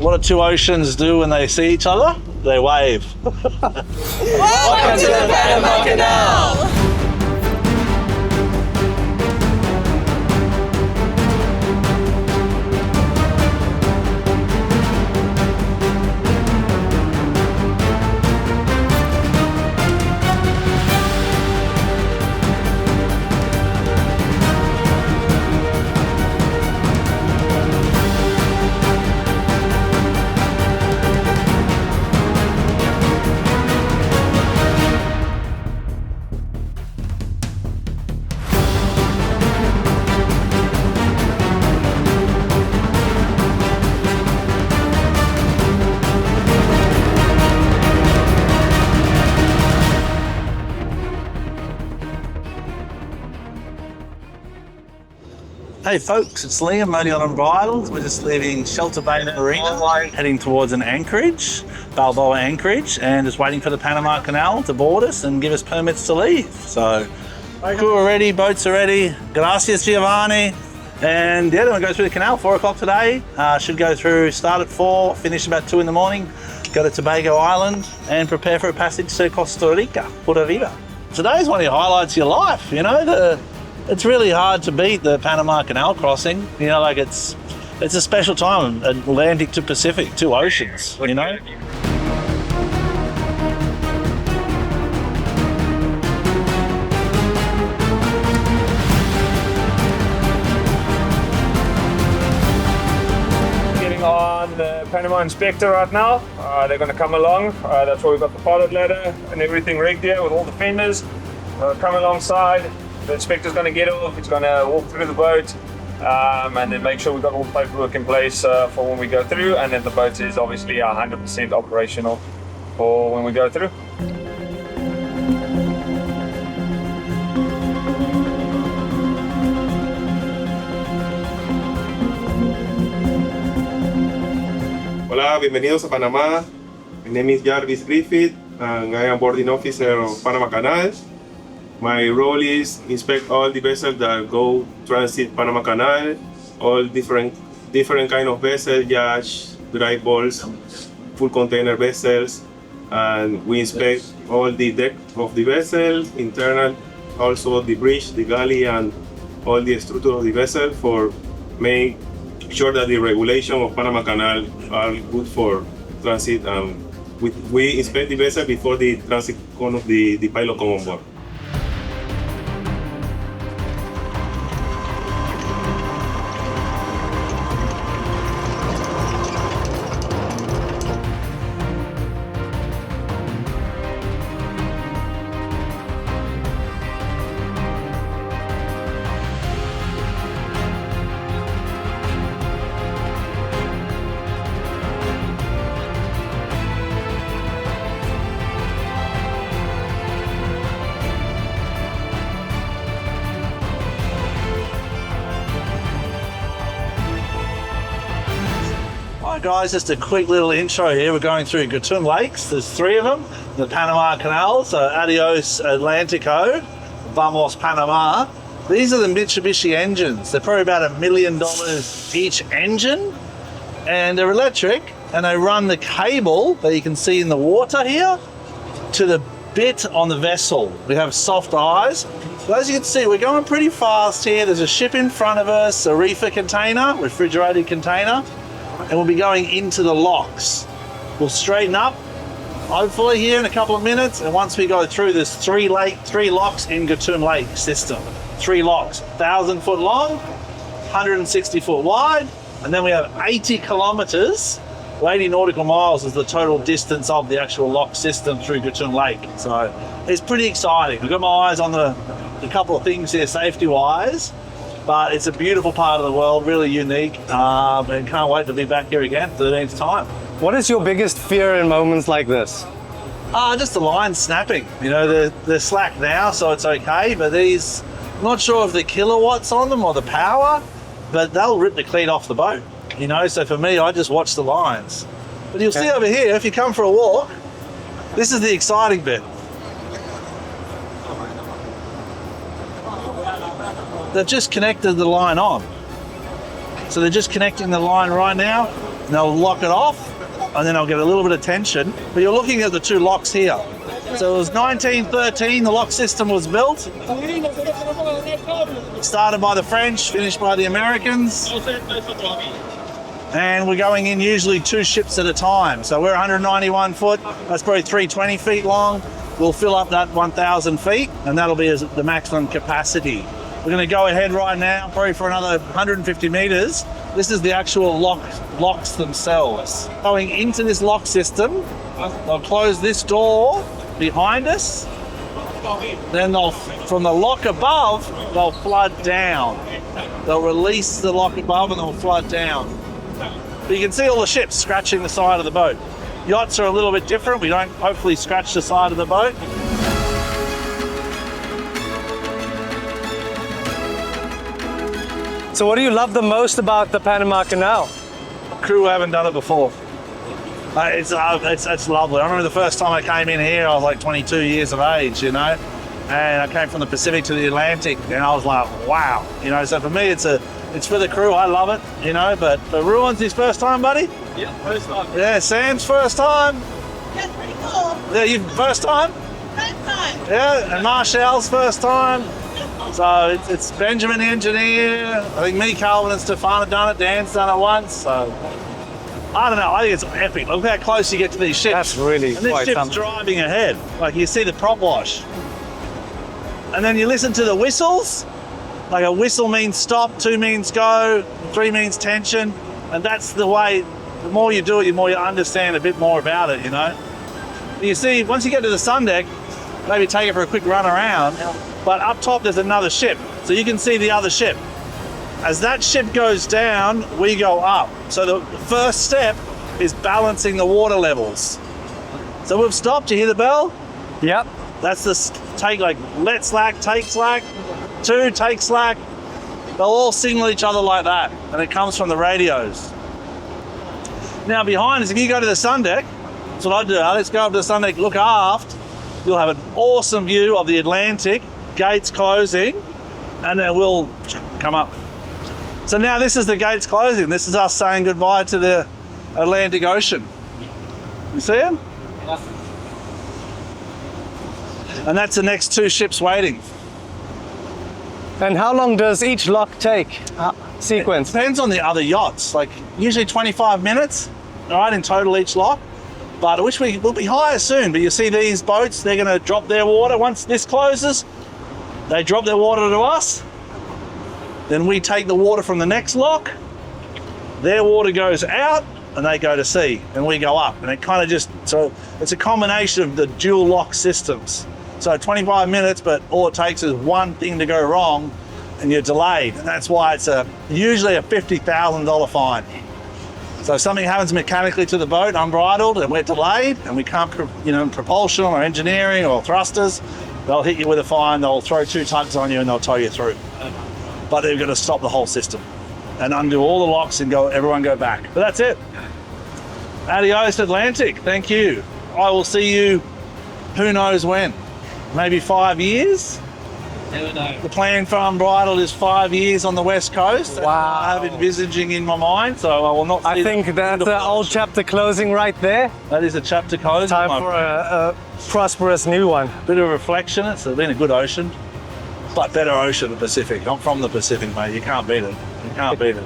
What do two oceans do when they see each other? They wave. Welcome to the Panama Canal! Hey folks, it's Liam, only on Unbridled. We're just leaving Shelter Bay Marina, heading towards an anchorage, Balboa anchorage, and just waiting for the Panama Canal to board us and give us permits to leave. So, crew are ready, boats are ready. Gracias, Giovanni. And yeah, then we go through the canal, 4 o'clock today. Should go through, start at 4, finish about 2 in the morning, go to Tobago Island, and prepare for a passage to Costa Rica, Puerto Rica. Today's one of the highlights of your life, you know, it's really hard to beat the Panama Canal crossing. You know, like it's a special time, Atlantic to Pacific, 2 oceans, you know? Getting on the Panama inspector right now. They're going to come along. That's why we've got the pilot ladder and everything rigged here with all the fenders. Come alongside. The inspector's going to get off, he's going to walk through the boat and then make sure we've got all the paperwork in place for when we go through, and then the boat is obviously 100% operational for when we go through. Hola, bienvenidos a Panamá. My name is Jarvis Griffith and I am boarding officer of Panama Canal. My role is inspect all the vessels that go transit Panama Canal, all different kind of vessels, yachts, dry bulks, full container vessels, and we inspect all the deck of the vessel, internal, also the bridge, the galley, and all the structure of the vessel for make sure that the regulation of Panama Canal are good for transit. We inspect the vessel before the transit the pilot come on board. Guys, just a quick little intro here. We're going through Gatun Lakes. There's 3 of them. The Panama Canal, so adios Atlantico, vamos Panama. These are the Mitsubishi engines. They're probably about $1 million each engine, and they're electric, and they run the cable that you can see in the water here to the bit on the vessel. We have soft eyes. So as you can see, we're going pretty fast here. There's a ship in front of us, a reefer container, refrigerated container, and we'll be going into the locks. We'll straighten up, hopefully here in a couple of minutes, and once we go through this 3 locks in Gatun Lake system. 3 locks, 1,000 foot long, 160 foot wide, and then we have 80 kilometers, 80 nautical miles is the total distance of the actual lock system through Gatun Lake. So it's pretty exciting. I've got my eyes on a couple of things here safety wise, but it's a beautiful part of the world, really unique, and can't wait to be back here again, 13th time. What is your biggest fear in moments like this? Just the line snapping. You know, they're slack now, so it's okay, but these, I'm not sure if the kilowatts on them or the power, but they'll rip the cleat off the boat. You know, so for me, I just watch the lines. But you'll see over here, if you come for a walk, this is the exciting bit. They've just connected the line on. So they're just connecting the line right now. and they'll lock it off, and then I'll get a little bit of tension. But you're looking at the two locks here. So it was 1913, the lock system was built. Started by the French, finished by the Americans. And we're going in usually 2 ships at a time. So we're 191 foot, that's probably 320 feet long. We'll fill up that 1,000 feet, and that'll be the maximum capacity. We're going to go ahead right now, probably for another 150 meters. This is the actual locks themselves. Going into this lock system, they'll close this door behind us. Then from the lock above, they'll flood down. They'll release the lock above and they'll flood down. But you can see all the ships scratching the side of the boat. Yachts are a little bit different. We don't hopefully scratch the side of the boat. So what do you love the most about the Panama Canal? Crew haven't done it before. It's lovely. I remember the first time I came in here, I was like 22 years of age, you know, and I came from the Pacific to the Atlantic, and I was like, wow, you know. So for me, it's for the crew. I love it, you know. But for Ruin's his first time, buddy. Yeah, first time. Yeah, Sam's first time. That's pretty cool. Yeah, you first time. First time. Yeah, and Marshall's first time. So it's Benjamin the engineer. I think me, Calvin, and Stefan have done it. Dan's done it once. So I don't know. I think it's epic. Look how close you get to these ships. That's really And this quite ship's something. driving ahead. Like you see the prop wash, and then you listen to the whistles. Like a whistle means stop, 2 means go, 3 means tension, and that's the way. The more you do it, the more you understand a bit more about it. You know. You see, once you get to the sun deck, maybe take it for a quick run around. But up top, there's another ship. So you can see the other ship. As that ship goes down, we go up. So the first step is balancing the water levels. So we've stopped. You hear the bell? Yep. That's the take, like let slack, take slack, 2, take slack. They'll all signal each other like that. And it comes from the radios. Now behind us, if you go to the sun deck, that's what I do. Let's go up to the sun deck, look aft. You'll have an awesome view of the Atlantic, gates closing, and then we'll come up. So now this is the gates closing. This is us saying goodbye to the Atlantic Ocean. You see them? Yeah. And that's the next 2 ships waiting. And how long does each lock take? Sequence. Depends on the other yachts. Like usually 25 minutes, all right, in total each lock. But I wish we'll be higher soon. But you see these boats, they're going to drop their water. Once this closes, they drop their water to us. Then we take the water from the next lock. Their water goes out and they go to sea and we go up. And it kind of just, so it's a combination of the dual lock systems. So 25 minutes, but all it takes is one thing to go wrong and you're delayed. And that's why it's usually a $50,000 fine. So if something happens mechanically to the boat, unbridled, and we're delayed, and we can't, propulsion or engineering or thrusters, they'll hit you with a fine, they'll throw 2 tugs on you and they'll tow you through. But they've got to stop the whole system and undo all the locks and everyone go back. But that's it. Adios Atlantic, thank you. I will see you, who knows when, maybe 5 years? Never know. The plan for Unbridled is 5 years on the West Coast. Wow. I have envisaging in my mind, so I will not see I think that's the old chapter closing right there. That is a chapter closing. Time for a prosperous new one. Bit of reflection. It's been a good ocean, but better ocean than the Pacific. I'm from the Pacific, mate. You can't beat it. You can't beat it.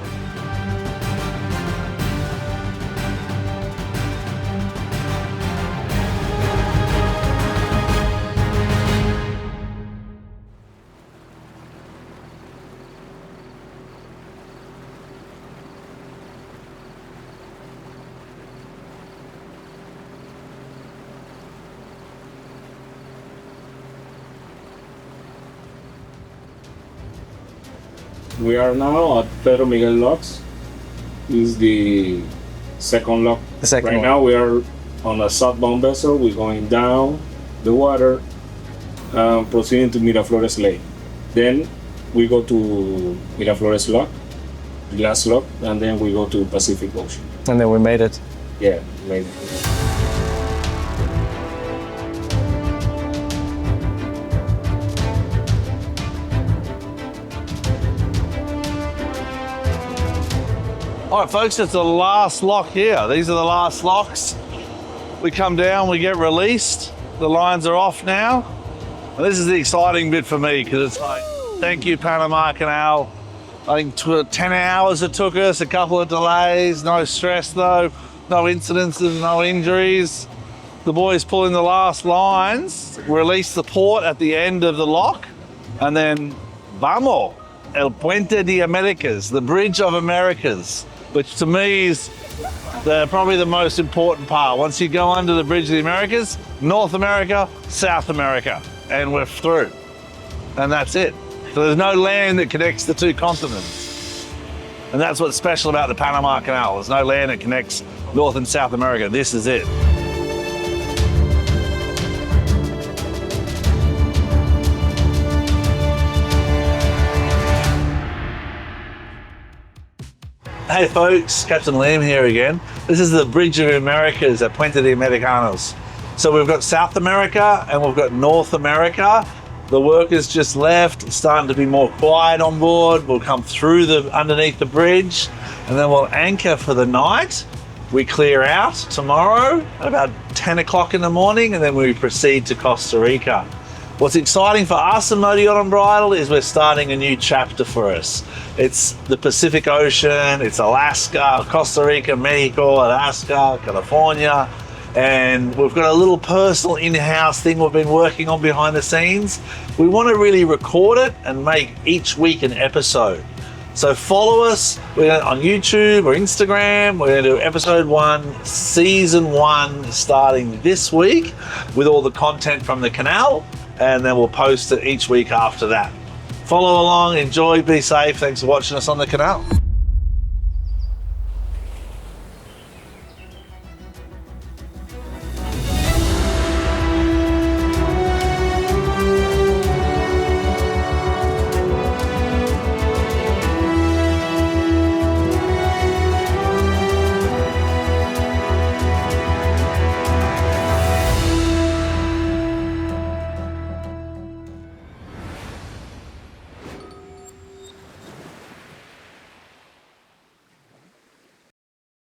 We are now at Pedro Miguel Locks. This is the second lock. The second right one. now we are on a southbound vessel. We're going down the water, proceeding to Miraflores Lake. Then we go to Miraflores Lock, the last lock, and then we go to Pacific Ocean. And then we made it. Yeah, maybe. All right, folks, it's the last lock here. These are the last locks. We come down, we get released. The lines are off now. And this is the exciting bit for me because it's like, thank you, Panama Canal. I think 10 hours it took us, a couple of delays, no stress though, no incidences, no injuries. The boys pull in the last lines, release the port at the end of the lock, and then vamos, el Puente de Americas, the Bridge of Americas, which to me is probably the most important part. Once you go under the Bridge of the Americas, North America, South America, and we're through. And that's it. So there's no land that connects the two continents. And that's what's special about the Panama Canal. There's no land that connects North and South America. This is it. Hey folks, Captain Liam here again. This is the Bridge of Americas at Puente de Americanos. So we've got South America and we've got North America. The workers just left, it's starting to be more quiet on board. We'll come through underneath the bridge and then we'll anchor for the night. We clear out tomorrow at about 10 o'clock in the morning and then we proceed to Costa Rica. What's exciting for us in Yacht Unbridled is we're starting a new chapter for us. It's the Pacific Ocean, it's Alaska, Costa Rica, Mexico, Alaska, California, and we've got a little personal in-house thing we've been working on behind the scenes. We want to really record it and make each week an episode. So follow us on YouTube or Instagram. We're going to do episode 1, season 1, starting this week with all the content from the canal. And then we'll post it each week after that. Follow along, enjoy, be safe. Thanks for watching us on the canal.